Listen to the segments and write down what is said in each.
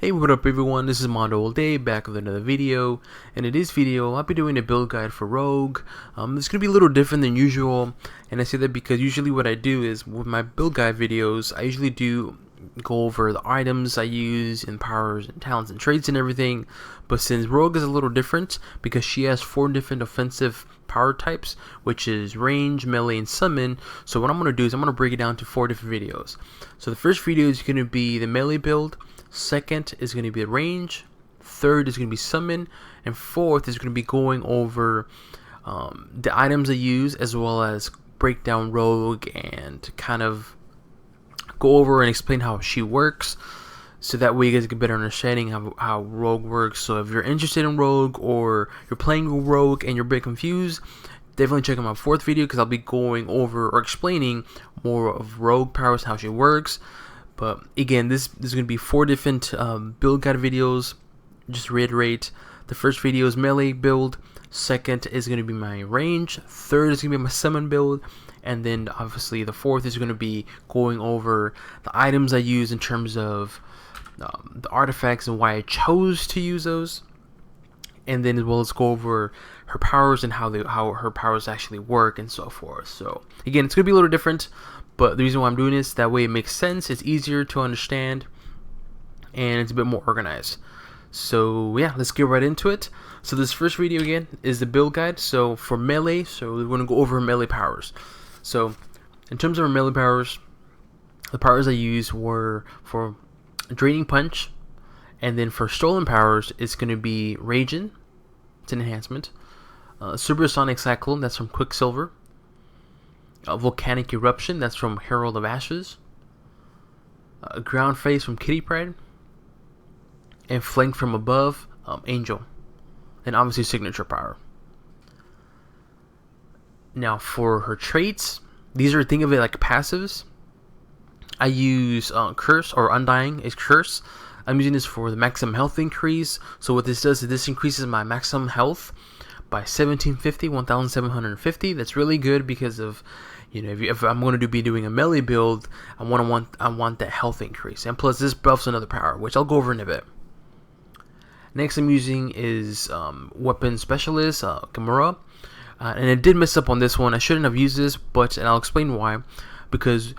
Hey, what up everyone, this is MandoAllDay back with another video, and in this video I'll be doing a build guide for Rogue. It's going to be a little different than usual, and I say that because usually what I do is with my build guide videos, I usually do go over the items I use and powers and talents and traits and everything, but since Rogue is a little different because she has 4 different offensive power types, which is range, melee, and summon. So what I'm going to do is I'm going to break it down to 4 different videos. So the first video is going to be the melee build, second is going to be range, third is going to be summon, and fourth is going to be going over the items I use, as well as break down Rogue and kind of go over and explain how she works, so that way you guys get a better understanding of how Rogue works. So if you're interested in Rogue or you're playing Rogue and you're a bit confused, definitely check out my 4th video because I'll be going over or explaining more of Rogue powers, how she works. But again, this is going to be 4 different build guide videos. Just to reiterate, the first video is melee build, second is going to be my range, third is going to be my summon build, and then obviously the 4th is going to be going over the items I use in terms of the artifacts and why I chose to use those, and then as well as go over her powers and how her powers actually work and so forth. So again, it's going to be a little different, but the reason why I'm doing this, that way it makes sense, it's easier to understand, and it's a bit more organized. So yeah, let's get right into it. So this first video again is the build guide. So for melee, so we're going to go over melee powers. So in terms of our melee powers, the powers I use were for Draining Punch, and then for stolen powers it's going to be Raging, it's an enhancement, Supersonic Cyclone, that's from Quicksilver, Volcanic Eruption, that's from Herald of Ashes, Ground Phase from Kitty Pride, and Flank from Above, Angel, and obviously signature power. Now for her traits, these are, think of it like passives. I use Curse, or Undying is Curse. I'm using this for the maximum health increase. So what this does is this increases my maximum health by 1750. That's really good because of, you know, if I'm going to be doing a melee build, I want that health increase, and plus this buffs another power, which I'll go over in a bit. Next I'm using is Weapon Specialist, Gamora, and I did mess up on this one. I shouldn't have used this, and I'll explain why. Because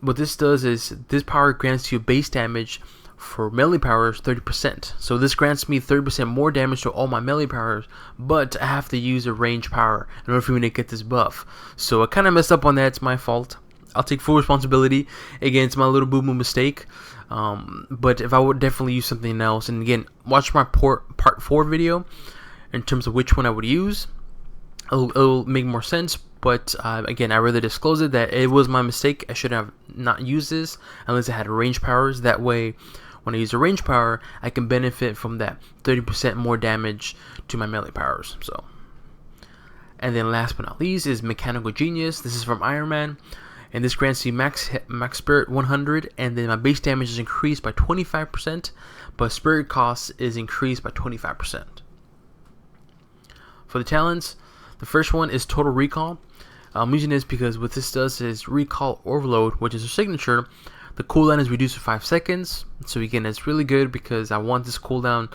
what this does is this power grants you base damage for melee powers 30%. So this grants me 30% more damage to all my melee powers, but I have to use a range power in order for me to get this buff. So I kind of messed up on that. It's my fault. I'll take full responsibility. Again, it's my little boo-boo mistake. But if I would definitely use something else, and again, watch my part 4 video in terms of which one I would use. It'll make more sense. But again, I rather disclose it that it was my mistake. I should have not used this unless I had range powers. That way, when I use a range power, I can benefit from that 30% more damage to my melee powers. So, and then last but not least is Mechanical Genius. This is from Iron Man, and this grants you max spirit 100, and then my base damage is increased by 25%, but spirit cost is increased by 25%. For the talents, the first one is Total Recall. I'm using this because what this does is Recall Overload, which is a signature. The cooldown is reduced to 5 seconds. So again, it's really good because I want this cooldown.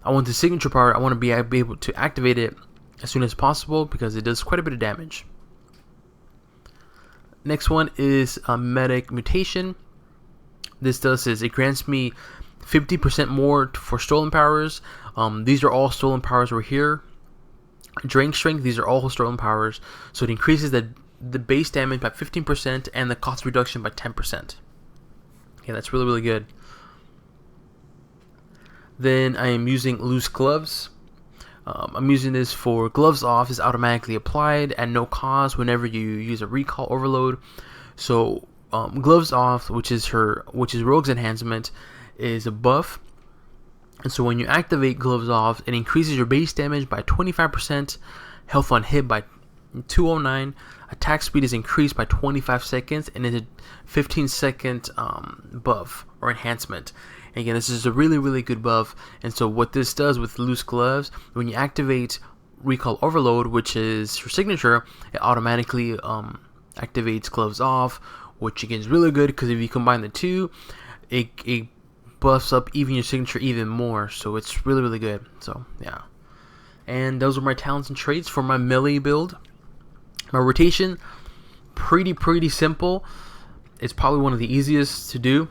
I want the signature power. I want to be able to activate it as soon as possible because it does quite a bit of damage. Next one is Medic Mutation. This does is it grants me 50% more for stolen powers. These are all stolen powers right here. Drain Strength, these are all stolen powers, so it increases the base damage by 15% and the cost reduction by 10%. Okay, that's really good. Then I am using Loose Gloves. I'm using this for Gloves Off is automatically applied at no cost whenever you use a Recall Overload. So Gloves Off, which is Rogue's enhancement, is a buff. And so when you activate Gloves Off, it increases your base damage by 25%, health on hit by 209, attack speed is increased by 25 seconds, and it's a 15-second buff or enhancement. And again, this is a really good buff. And so what this does with Loose Gloves, when you activate Recall Overload, which is your signature, it automatically activates Gloves Off, which again is really good because if you combine the two, it buffs up even your signature even more, so it's really good. So yeah, and those were my talents and traits for my melee build. My rotation, pretty simple. It's probably one of the easiest to do.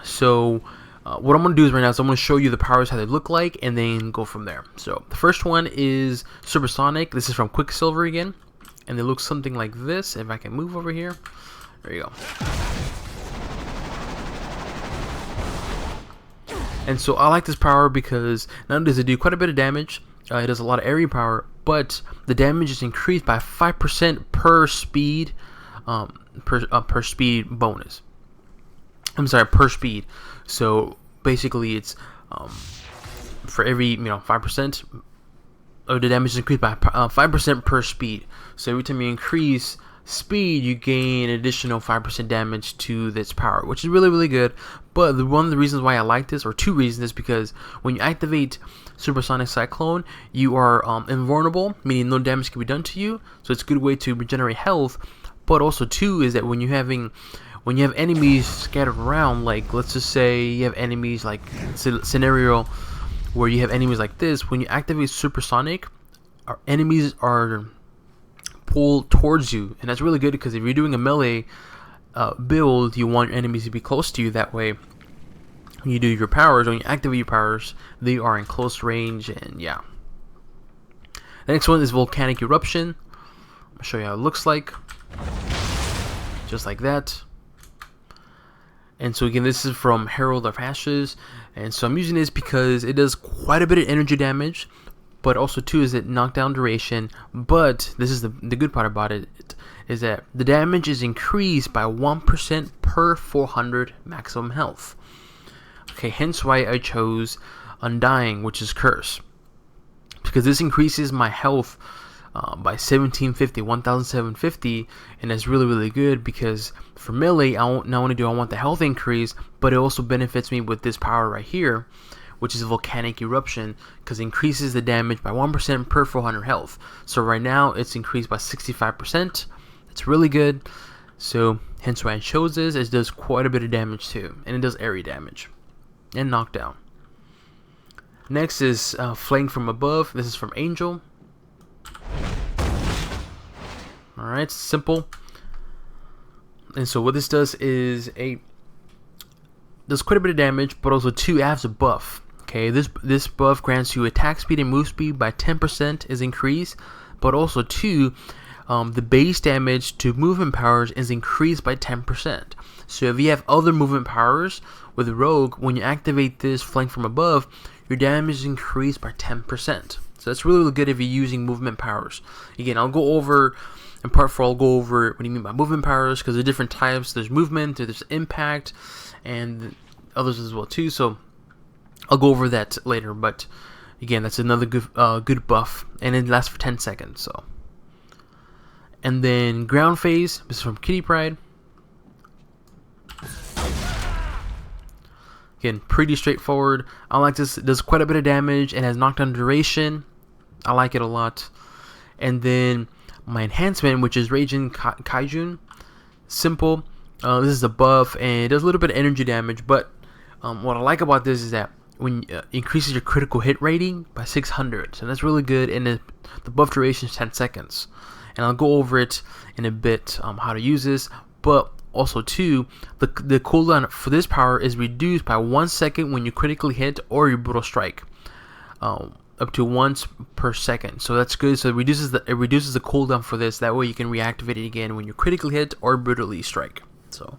So what I'm going to do is right now is I'm going to show you the powers, how they look like, and then go from there. So the first one is Supersonic. This is from Quicksilver again, and it looks something like this. If I can move over here, there you go. And so I like this power because not only does it do quite a bit of damage, it does a lot of area power, but the damage is increased by 5% per speed, per speed bonus. I'm sorry, per speed. So basically, it's for every 5% of the damage is increased by 5% per speed. So every time you increase speed, you gain an additional 5% damage to this power, which is really good. But one of the reasons why I like this, or two reasons, is because when you activate Supersonic Cyclone, you are invulnerable, meaning no damage can be done to you. So it's a good way to regenerate health. But also two is that when you have enemies scattered around, like let's just say you have enemies like scenario where you have enemies like this, when you activate Supersonic, our enemies are pulled towards you, and that's really good because if you're doing a melee build, you want your enemies to be close to you. That way, when you do your powers, when you activate your powers, they are in close range. And yeah, the next one is Volcanic Eruption. I'll show you how it looks like, just like that. And so again, this is from Herald of Ashes, and so I'm using this because it does quite a bit of energy damage, but also too is it knockdown duration. But this is the good part about it, is that the damage is increased by 1% per 400 maximum health. Okay, hence why I chose Undying, which is Curse, because this increases my health by 1750, and that's really good because for melee, I want the health increase, but it also benefits me with this power right here, which is Volcanic Eruption, because it increases the damage by 1% per 400 health. So right now it's increased by 65%. It's really good. So hence why I chose this. It does quite a bit of damage too, and it does area damage and knockdown. Next is Flank from Above. This is from Angel. Alright, simple. And so what this does is does quite a bit of damage, but also two adds a buff. Okay, this buff grants you attack speed and move speed by 10% is increased, but also two, the base damage to movement powers is increased by 10%. So if you have other movement powers with Rogue, when you activate this Flank from Above, your damage is increased by 10%. So that's really good if you're using movement powers. Again, I'll go over in part 4. I'll go over what do you mean by movement powers, because there are different types. There's movement, there's impact, and others as well too. So I'll go over that later. But again, that's another good buff, and it lasts for 10 seconds. So, and then Ground Phase. This is from Kitty Pride. Again, pretty straightforward. I like this. It does quite a bit of damage and has knockdown duration. I like it a lot. And then my enhancement, which is Raging Kaijun. Simple. This is a buff, and it does a little bit of energy damage. But what I like about this is that when increases your critical hit rating by 600. So that's really good. And the buff duration is 10 seconds. And I'll go over it in a bit, how to use this. But also too, the cooldown for this power is reduced by 1 second when you critically hit or your brutal strike, up to once per second. So that's good. So it reduces the cooldown for this. That way you can reactivate it again when you critically hit or brutally strike. So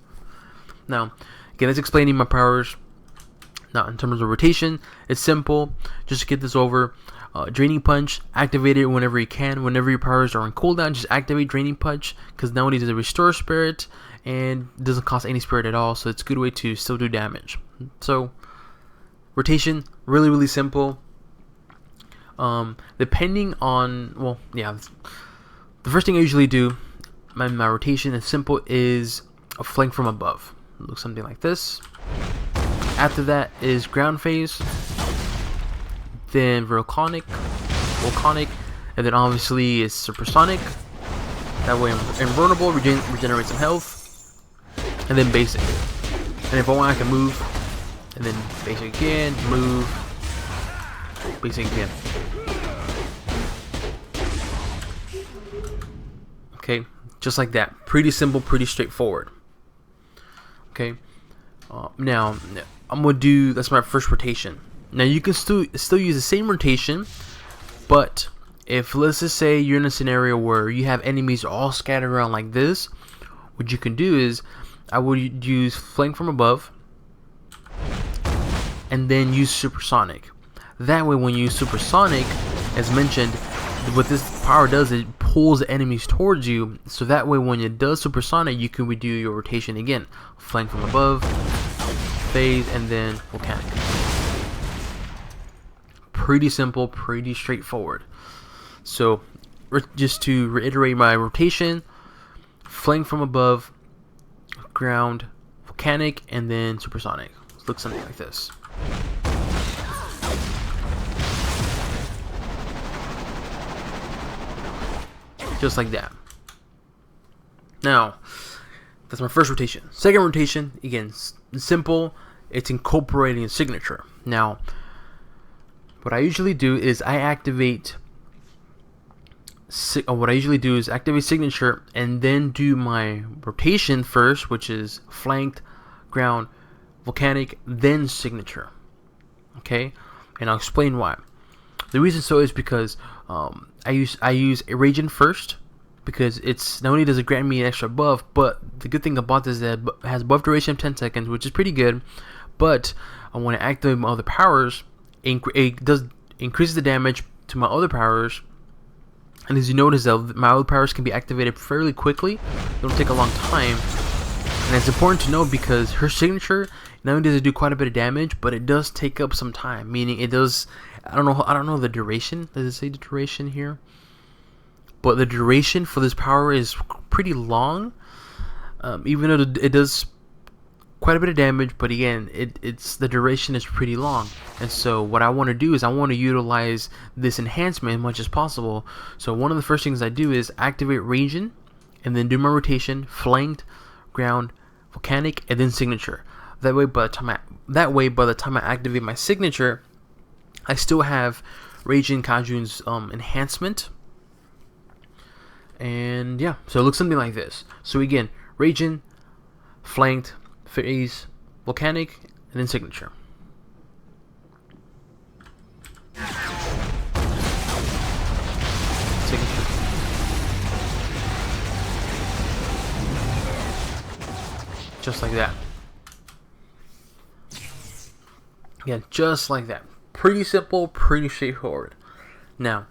now again, let's explaining my powers. Now in terms of rotation, it's simple. Just to get this over. Draining Punch, activate it whenever you can. Whenever your powers are on cooldown, just activate Draining Punch, because not only does it restore spirit and doesn't cost any spirit at all, so it's a good way to still do damage. So rotation, really simple. Depending on, well, yeah, the first thing I usually do, my rotation is simple, is a Flank from Above. It looks something like this. After that is Ground Phase, then Volcanic, and then obviously is Supersonic. That way I'm invulnerable, regenerate some health, and then Basic. And if I want, I can move and then basic again, move, basic again. Okay, just like that. Pretty simple, pretty straightforward. Okay, now I'm gonna do, that's my first rotation. Now you can still use the same rotation, but if, let's just say, you're in a scenario where you have enemies all scattered around like this, what you can do is I would use flank from above and then use Supersonic. That way when you use Supersonic, as mentioned, what this power does, it pulls the enemies towards you, so that way when it does Supersonic, you can redo your rotation again. Flank from above, phase, and then volcanic. Pretty simple, pretty straightforward. So just to reiterate my rotation: flank from above, ground, volcanic, and then Supersonic. It looks something like this. Just like that. Now, that's my first rotation. Second rotation, again, simple. It's incorporating a signature. Now, what I usually do is activate signature and then do my rotation first, which is flanked, ground, volcanic, then signature. Okay, and I'll explain why. The reason so is because I use Raging first, because it's not only does it grant me an extra buff, but the good thing about this is that it has buff duration of 10 seconds, which is pretty good. But when I activate my other powers, it does increase the damage to my other powers. And as you notice, though, my other powers can be activated fairly quickly. It don't take a long time. And it's important to note because her signature, not only does it do quite a bit of damage, but it does take up some time. Meaning it does, I don't know the duration. Does it say the duration here? But the duration for this power is pretty long. Even though it does quite a bit of damage, but again, the duration is pretty long. And so what I want to do is I want to utilize this enhancement as much as possible. So one of the first things I do is activate Raging, and then do my rotation, flanked, ground, volcanic, and then signature. That way by the time I activate my signature, I still have Raging Kajun's enhancement. And yeah, so it looks something like this. So again, Raging, flanked, phase, volcanic, and then signature. Signature. Just like that. Yeah, just like that. Pretty simple, pretty straightforward. Now,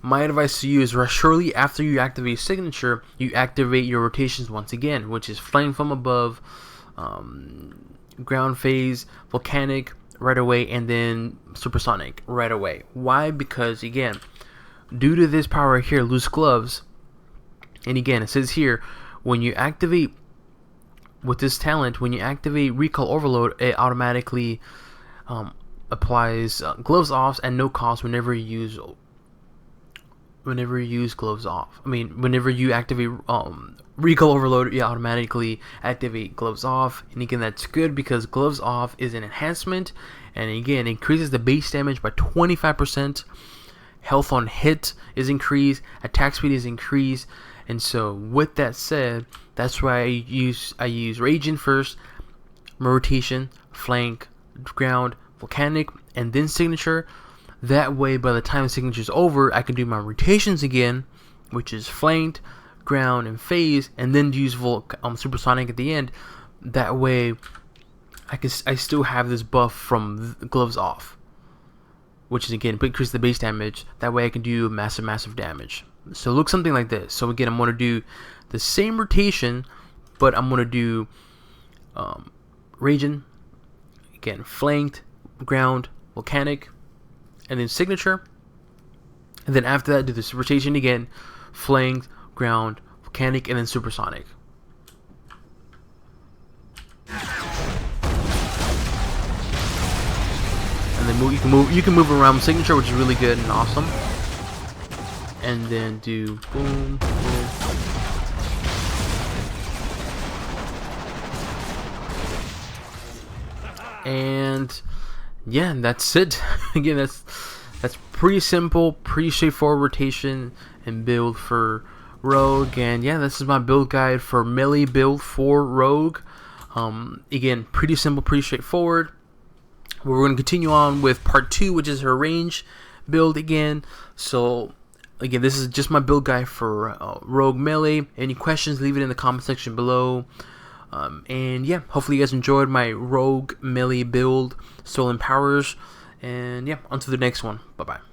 my advice to you is shortly after you activate signature, you activate your rotations once again, which is flame from above, ground phase, volcanic right away, and then Supersonic right away. Why? Because again, due to this power here, loose gloves, and again it says here, when you activate with this talent, when you activate recall overload, it automatically applies gloves off at no cost whenever you use gloves off. I mean, whenever you activate recall overload, you automatically activate gloves off. And again, that's good because gloves off is an enhancement, and again, increases the base damage by 25%. Health on hit is increased, attack speed is increased. And so with that said, that's why I use Raging first, rotation, flank, ground, volcanic, and then signature. That way by the time the signature is over, I can do my rotations again, which is flanked, ground, and phase, and then use Supersonic at the end. That way I still have this buff from gloves off, which is again increase the base damage. That way I can do massive damage. So it looks something like this. So again, I'm going to do the same rotation, but I'm going to do Raging, again flanked, ground, volcanic, and then signature. And then after that, do this rotation again, flanked, ground, volcanic, and then Supersonic. And then you can move around signature, which is really good and awesome. And then do boom, boom. And yeah, that's it. Again, that's pretty simple, pretty straightforward rotation and build for Rogue. And yeah, this is my build guide for melee build for Rogue. Again, pretty simple, pretty straightforward. We're going to continue on with part 2, which is her range build again. So again, this is just my build guide for Rogue melee. Any questions, leave it in the comment section below. And yeah, hopefully you guys enjoyed my Rogue melee build, Stolen Powers. And yeah, on to the next one. Bye bye.